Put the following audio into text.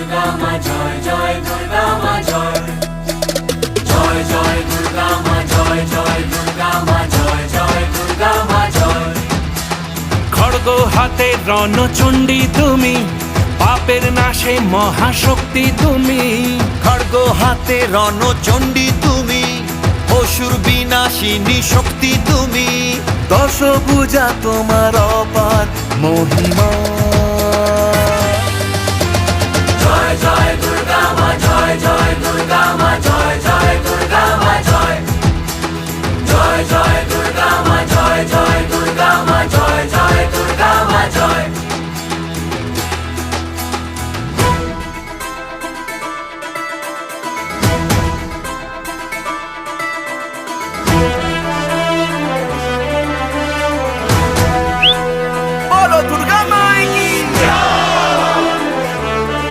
দুর্গা মা জয় জয় দুর্গা মা জয় জয় জয় দুর্গা মা জয় জয় দুর্গা মা জয় জয় দুর্গা মা জয়। খড়গ হাতে রণচণ্ডী তুমি, পাপের নাশে মহাশক্তি তুমি। খড়গ হাতে রণচণ্ডী তুমি, অসুর বিনাশিনী শক্তি তুমি। দশভুজা তোমার অপার মহিমা।